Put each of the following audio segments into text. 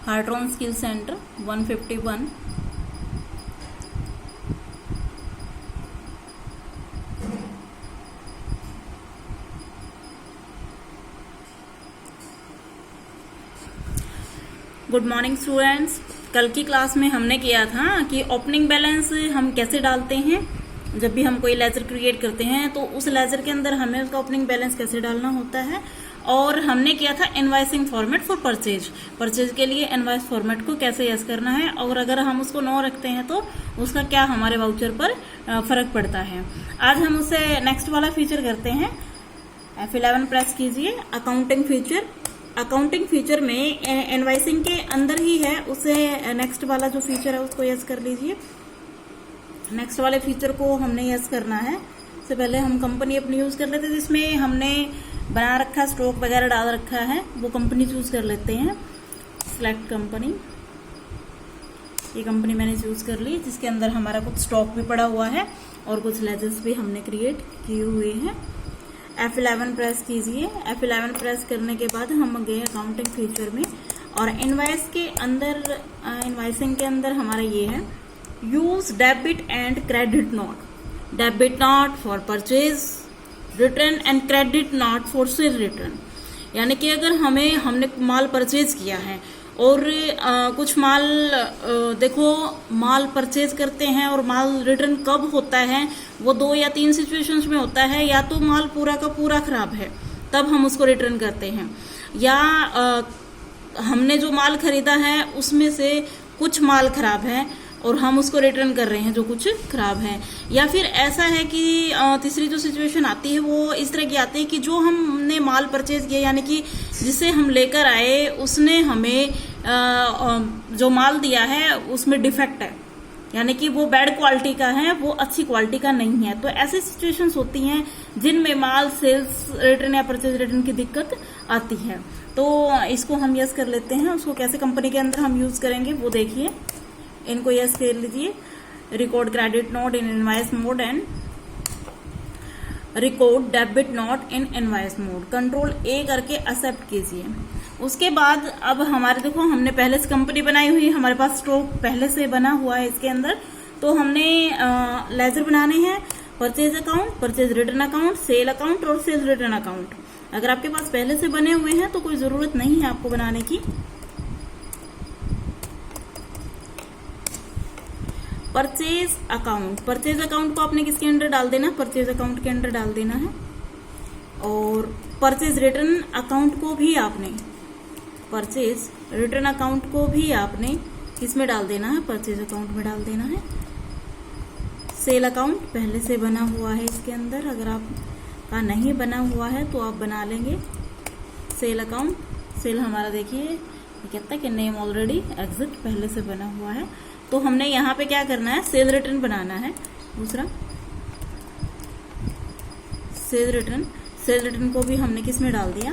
Hartron skill centre 151। Good morning students. कल की class में हमने किया था कि ओपनिंग बैलेंस हम कैसे डालते हैं। जब भी हम कोई लेजर क्रिएट करते हैं तो उस लेजर के अंदर हमें उसका ओपनिंग बैलेंस कैसे डालना होता है। और हमने किया था इनवाइसिंग फॉर्मेट फॉर परचेज के लिए इनवाइस फॉर्मेट को कैसे यस करना है, और अगर हम उसको नो रखते हैं तो उसका क्या हमारे वाउचर पर फर्क पड़ता है। आज हम उससे नेक्स्ट वाला फीचर करते हैं। F11 प्रेस कीजिए। अकाउंटिंग फीचर में इनवाइसिंग के अंदर ही है, उसे नेक्स्ट वाला जो फीचर है उसको यस कर लीजिए। नेक्स्ट वाले फीचर को हमने यस करना है। इससे पहले हम कंपनी अपनी यूज कर लेते हैं, जिसमें हमने बना रखा स्टॉक वगैरह डाल रखा है, वो कंपनी चूज कर लेते हैं। सिलेक्ट कंपनी, ये कंपनी मैंने चूज कर ली, जिसके अंदर हमारा कुछ स्टॉक भी पड़ा हुआ है और कुछ लेजर्स भी हमने क्रिएट किए हुए हैं। F11 प्रेस कीजिए। F11 प्रेस करने के बाद हम गए अकाउंटिंग फीचर में, और इनवाइस के अंदर इनवाइसिंग के अंदर हमारा ये है, use debit and credit note. Debit note for purchase return and credit note for sale return. यानी कि अगर हमने माल परचेज किया है और कुछ माल देखो, माल परचेज करते हैं और माल रिटर्न कब होता है, वो 2 या 3 सिचुएशंस में होता है। या तो माल पूरा का पूरा खराब है तब हम उसको रिटर्न करते हैं, या हमने जो माल खरीदा है उसमें से कुछ माल खराब है और हम उसको रिटर्न कर रहे हैं जो कुछ खराब है। या फिर ऐसा है कि तीसरी जो सिचुएशन आती है वो इस तरह की आती है कि जो हमने माल परचेज किया, यानी कि जिसे हम लेकर आए उसने हमें जो माल दिया है उसमें डिफेक्ट है, यानी कि वो बैड क्वालिटी का है, वो अच्छी क्वालिटी का नहीं है। तो ऐसी सिचुएशंस होती हैं जिनमें माल सेल्स रिटर्न या परचेज रिटर्न की दिक्कत आती है। तो इसको हम यस कर लेते हैं। उसको कैसे कंपनी के अंदर हम यूज करेंगे वो देखिए। इनको यस कर लीजिए। Record credit note in invoice mode and record debit note in invoice mode. Control A करके एक्सेप्ट कीजिए। उसके बाद अब हमारे देखो, हमने पहले से कंपनी बनाई हुई है, हमारे पास स्टॉक पहले से बना हुआ है इसके अंदर। तो हमने लेजर बनाने हैं, purchase account, purchase return account, sale account और सेल रिटर्न अकाउंट। अगर आपके पास पहले से बने हुए हैं तो कोई जरूरत नहीं है आपको बनाने की। परचेज अकाउंट को आपने किसके अंडर डाल देना, परचेज अकाउंट के अंडर डाल देना है। और परचेज रिटर्न अकाउंट को भी आपने किसमें डाल देना है, परचेज अकाउंट में डाल देना है। सेल अकाउंट पहले से बना हुआ है इसके अंदर, अगर आपका नहीं बना हुआ है तो आप बना लेंगे। सेल अकाउंट, सेल हमारा देखिए ये कहता है कि नेम ऑलरेडी एग्जिट पहले से बना हुआ है। तो हमने यहाँ पे क्या करना है, सेल रिटर्न बनाना है। दूसरा सेल रिटर्न को भी हमने किस में डाल दिया,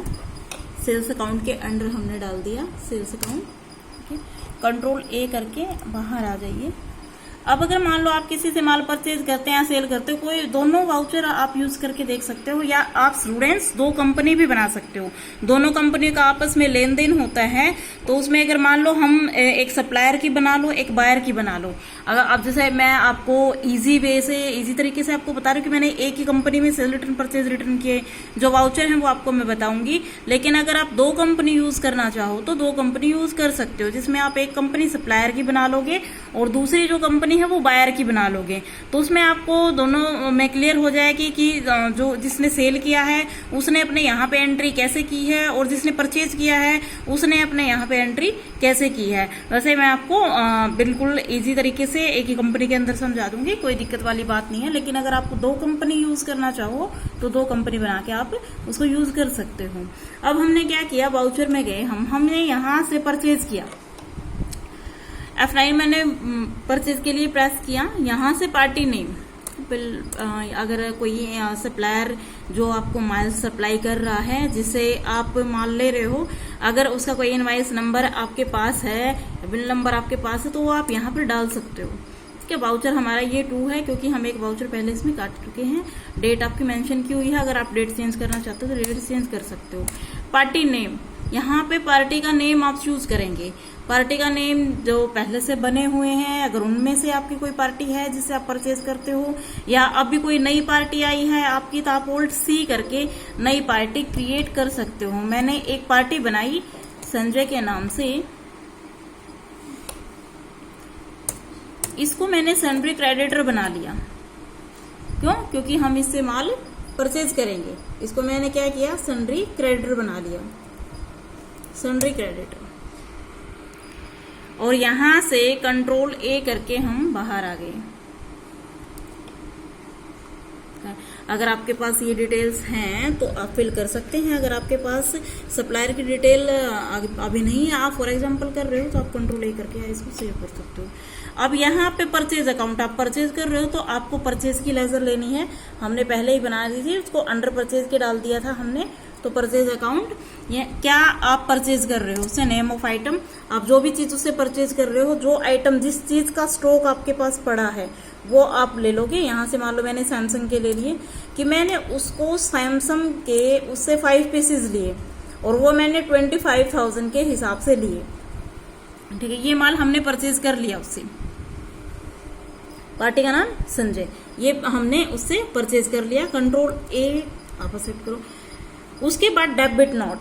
सेल्स अकाउंट के अंडर हमने डाल दिया सेल्स अकाउंट। ठीक है, कंट्रोल A करके बाहर आ जाइए। अब अगर मान लो आप किसी से माल परचेज करते हैं या सेल करते हो, कोई दोनों वाउचर आप यूज करके देख सकते हो, या आप स्टूडेंट्स 2 कंपनी भी बना सकते हो। दोनों कंपनी का आपस में लेन देन होता है, तो उसमें अगर मान लो हम एक सप्लायर की बना लो, एक बायर की बना लो। अगर अब जैसे मैं आपको इजी तरीके से आपको बता रही हूँ कि मैंने एक ही कंपनी में सेल रिटर्न परचेज रिटर्न के जो वाउचर हैं वो आपको मैं बताऊंगी। लेकिन अगर आप 2 कंपनी यूज करना चाहो तो 2 कंपनी यूज कर सकते हो, जिसमें आप एक कंपनी सप्लायर की बना लोगे और दूसरी जो कंपनी है वो बायर की बना लोगे। तो उसमें आपको दोनों में क्लियर हो जाएगी कि जो जिसने सेल किया है उसने अपने यहाँ पे एंट्री कैसे की है, और जिसने परचेज किया है उसने अपने यहाँ पे एंट्री कैसे की है। वैसे मैं आपको बिल्कुल इजी तरीके से एक ही कंपनी के अंदर समझा दूंगी, कोई दिक्कत वाली बात नहीं है। लेकिन अगर आपको 2 कंपनी यूज करना चाहो तो 2 कंपनी बना के आप उसको यूज कर सकते हो। अब हमने क्या किया, वाउचर में गए, हमने यहाँ से परचेज किया। F9 मैंने परचेज के लिए प्रेस किया। यहाँ से पार्टी नेम, अगर कोई सप्लायर जो आपको माल सप्लाई कर रहा है, जिसे आप माल ले रहे हो, अगर उसका कोई इनवाइस नंबर आपके पास है, बिल नंबर आपके पास है, तो वो आप यहाँ पर डाल सकते हो। इसके वाउचर हमारा ये 2 है, क्योंकि हम एक वाउचर पहले इसमें काट चुके हैं। डेट आपकी मेंशन की हुई है, अगर आप डेट चेंज करना चाहते हो तो डेट चेंज कर सकते हो। पार्टी नेम, यहाँ पे पार्टी का नेम आप चूज करेंगे। पार्टी का नेम जो पहले से बने हुए हैं, अगर उनमें से आपकी कोई पार्टी है जिससे आप परचेज करते हो, या अभी कोई नई पार्टी आई है आपकी, तो आप ओल्ड सी करके नई पार्टी क्रिएट कर सकते हो। मैंने एक पार्टी बनाई संजय के नाम से, इसको मैंने सन्ड्री क्रेडिटर बना लिया। क्यों? क्योंकि हम इससे माल परचेज करेंगे। इसको मैंने क्या किया, सन्ड्री क्रेडिटर बना लिया, सन्ड्री क्रेडिटर। और यहां से कंट्रोल ए करके हम बाहर आ गए। अगर आपके पास ये डिटेल्स हैं तो आप फिल कर सकते हैं। अगर आपके पास सप्लायर की डिटेल अभी नहीं है, आप फॉर एग्जांपल कर रहे हो, तो आप कंट्रोल ए करके इसको सेव कर सकते हो। अब यहाँ पे परचेज अकाउंट, आप परचेज कर रहे हो तो आपको परचेज की लेजर लेनी है। हमने पहले ही बना दी थी, उसको अंडर परचेज के डाल दिया था हमने। तो परचेज अकाउंट, ये क्या आप परचेज कर रहे हो, उससे नेम ऑफ आइटम, आप जो भी चीज उससे परचेज कर रहे हो, जो आइटम जिस चीज का स्टॉक आपके पास पड़ा है वो आप ले लोगे। यहाँ से मान लो मैंने सैमसंग के ले लिए, कि मैंने उसको सैमसंग के उससे 5 पीसेज लिए और वो मैंने 25,000 के हिसाब से लिए। ठीक है, ये माल हमने परचेज कर लिया उससे। पार्टी का नाम संजय, ये हमने उससे परचेज कर लिया। कंट्रोल ए आप सेट करो। उसके बाद डेबिट नोट,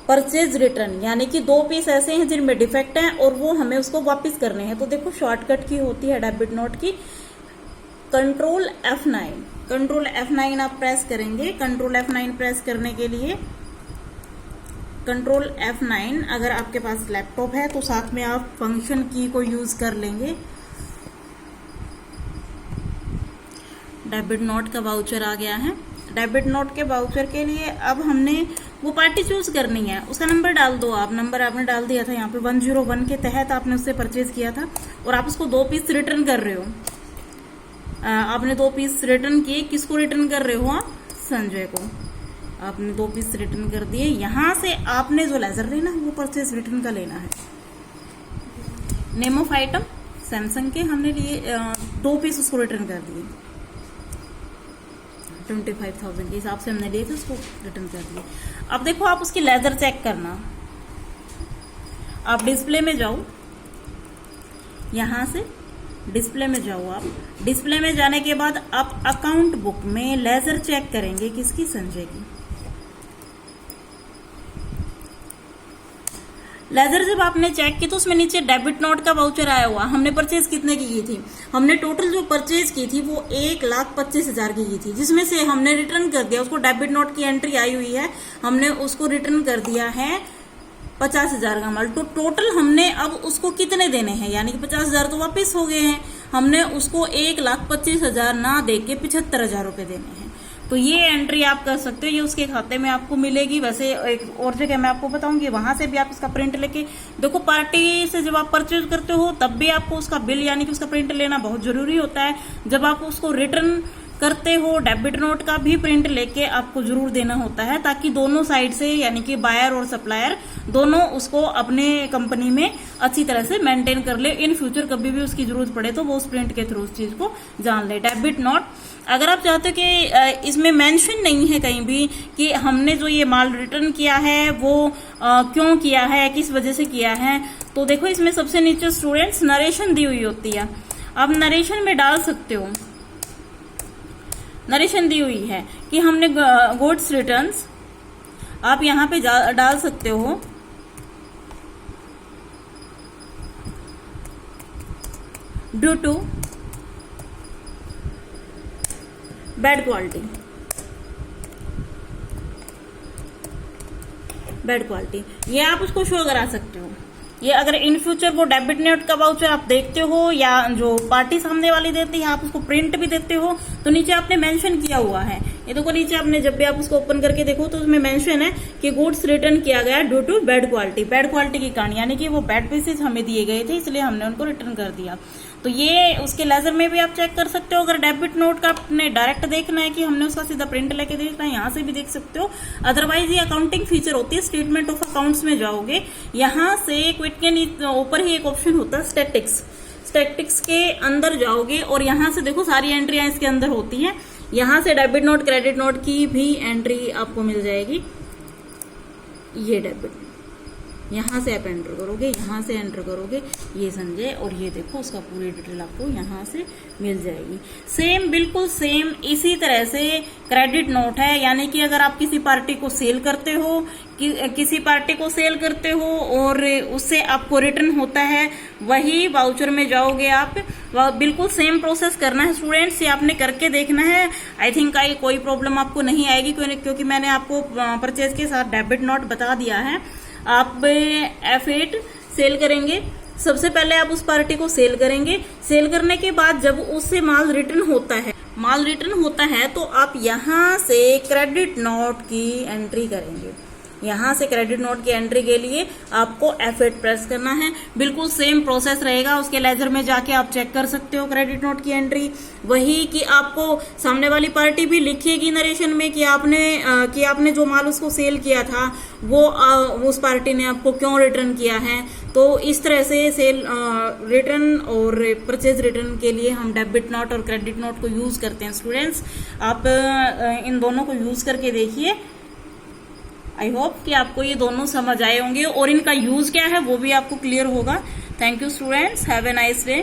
परचेज रिटर्न, यानी कि 2 पीस ऐसे हैं जिनमें डिफेक्ट है और वो हमें उसको वापस करने हैं। तो देखो शॉर्टकट की होती है डेबिट नोट की, कंट्रोल F9, कंट्रोल F9 आप प्रेस करेंगे। कंट्रोल F9 प्रेस करने के लिए कंट्रोल F9, अगर आपके पास लैपटॉप है तो साथ में आप फंक्शन की को यूज कर लेंगे। डेबिट नोट का वाउचर आ गया है। डेबिट नोट के वाउचर के लिए अब हमने वो पार्टी चूज करनी है, उसका नंबर डाल दो आप। नंबर आपने डाल दिया था यहाँ पे 101 के तहत आपने उससे परचेज किया था और आप उसको 2 पीस रिटर्न कर रहे हो। आपने 2 पीस रिटर्न किए, किसको रिटर्न कर रहे हो आप, संजय को। आपने 2 पीस रिटर्न कर दिए। यहां से आपने जो लेजर लेना है वो परचेज रिटर्न का लेना है। नेम ऑफ आइटम सैमसंग के हमने लिए 2 पीस उसको रिटर्न कर दिए, 25,000 के हिसाब से हमने लिए थे, उसको रिटर्न कर दिए। अब देखो आप उसकी लेजर चेक करना, आप डिस्प्ले में जाओ, यहां से डिस्प्ले में जाओ। आप डिस्प्ले में जाने के बाद आप अकाउंट बुक में लेजर चेक करेंगे, किसकी, संजय की। लेजर जब आपने चेक की तो उसमें नीचे डेबिट नोट का वाउचर आया हुआ। हमने परचेज कितने की थी, हमने टोटल जो परचेज की थी वो 1,25,000 की थी, जिसमें से हमने रिटर्न कर दिया, उसको डेबिट नोट की एंट्री आई हुई है, हमने उसको रिटर्न कर दिया है 50,000 का माल। तो टोटल हमने अब उसको कितने देने हैं, यानी कि 50,000 तो वापस हो गए हैं। हमने उसको 1,25,000 ना दे के 75,000 रुपए देने हैं। तो ये एंट्री आप कर सकते हो, ये उसके खाते में आपको मिलेगी। वैसे एक और जगह मैं आपको बताऊंगी, वहां से भी आप इसका प्रिंट लेके देखो। पार्टी से जब आप परचेज करते हो तब भी आपको उसका बिल यानी कि उसका प्रिंट लेना बहुत जरूरी होता है। जब आप उसको रिटर्न करते हो डेबिट नोट का भी प्रिंट लेके आपको जरूर देना होता है, ताकि दोनों साइड से यानी कि बायर और सप्लायर दोनों उसको अपने कंपनी में अच्छी तरह से मेंटेन कर ले। इन फ्यूचर कभी भी उसकी जरूरत पड़े तो वो उस प्रिंट के थ्रू उस चीज को जान ले। डेबिट नोट अगर आप चाहते हो कि इसमें मेंशन नहीं है कहीं भी कि हमने जो ये माल रिटर्न किया है वो क्यों किया है, किस वजह से किया है, तो देखो इसमें सबसे नीचे स्टूडेंट्स नरेशन दी हुई होती है। आप नरेशन में डाल सकते हो, नरेशन दी हुई है कि हमने गुड्स रिटर्न्स, आप यहां पे डाल सकते हो due to bad quality, bad quality, ये आप उसको शो करा सकते हो। ये अगर इन फ्यूचर वो डेबिट नोट का वाउचर आप देखते हो या जो पार्टी सामने वाली देती है आप उसको प्रिंट भी देते हो तो नीचे आपने मेंशन किया हुआ है। ये देखो नीचे आपने जब भी आप उसको ओपन करके देखो तो उसमें मेंशन है कि गुड्स रिटर्न किया गया due to bad quality. Bad quality की कहानी यानी कि वो बैड पीसेज हमें दिए गए थे इसलिए हमने उनको रिटर्न कर दिया। तो ये उसके लेजर में भी आप चेक कर सकते हो। अगर डेबिट नोट का आपने डायरेक्ट देखना है कि हमने उसका सीधा प्रिंट लेके देखना है, यहाँ से भी देख सकते हो। अदरवाइज ये अकाउंटिंग फीचर होती है, स्टेटमेंट ऑफ अकाउंट्स में जाओगे, यहाँ से क्विट के ऊपर ही एक ऑप्शन होता है स्टैटिक्स, स्टैटिक्स के अंदर जाओगे और यहाँ से देखो सारी एंट्रियां इसके अंदर होती हैं। यहाँ से डेबिट नोट क्रेडिट नोट की भी एंट्री आपको मिल जाएगी। ये डेबिट यहाँ से आप एंटर करोगे, यहाँ से एंटर करोगे ये संजय, और ये देखो उसका पूरी डिटेल आपको यहाँ से मिल जाएगी। सेम, बिल्कुल सेम इसी तरह से क्रेडिट नोट है, यानी कि अगर आप किसी पार्टी को सेल करते हो, किसी पार्टी को सेल करते हो और उससे आपको रिटर्न होता है, वही वाउचर में जाओगे आप। बिल्कुल सेम प्रोसेस करना है स्टूडेंट्स, ये आपने करके देखना है। आई थिंक कोई प्रॉब्लम आपको नहीं आएगी, क्योंकि मैंने आपको परचेज के साथ डेबिट नोट बता दिया है। आप F8 सेल करेंगे, सबसे पहले आप उस पार्टी को सेल करेंगे। सेल करने के बाद जब उससे माल रिटर्न होता है तो आप यहाँ से क्रेडिट नोट की एंट्री करेंगे। यहाँ से क्रेडिट नोट की एंट्री के लिए आपको F8 प्रेस करना है। बिल्कुल सेम प्रोसेस रहेगा, उसके लेजर में जाके आप चेक कर सकते हो क्रेडिट नोट की एंट्री। वही कि आपको सामने वाली पार्टी भी लिखेगी नरेशन में कि आपने जो माल उसको सेल किया था वो उस पार्टी ने आपको क्यों रिटर्न किया है। तो इस तरह से सेल रिटर्न और परचेज रिटर्न के लिए हम डेबिट नोट और क्रेडिट नोट को यूज करते हैं स्टूडेंट्स। आप इन दोनों को यूज करके देखिए। आई होप कि आपको ये दोनों समझ आए होंगे और इनका यूज क्या है वो भी आपको क्लियर होगा। Thank you students, have a nice day.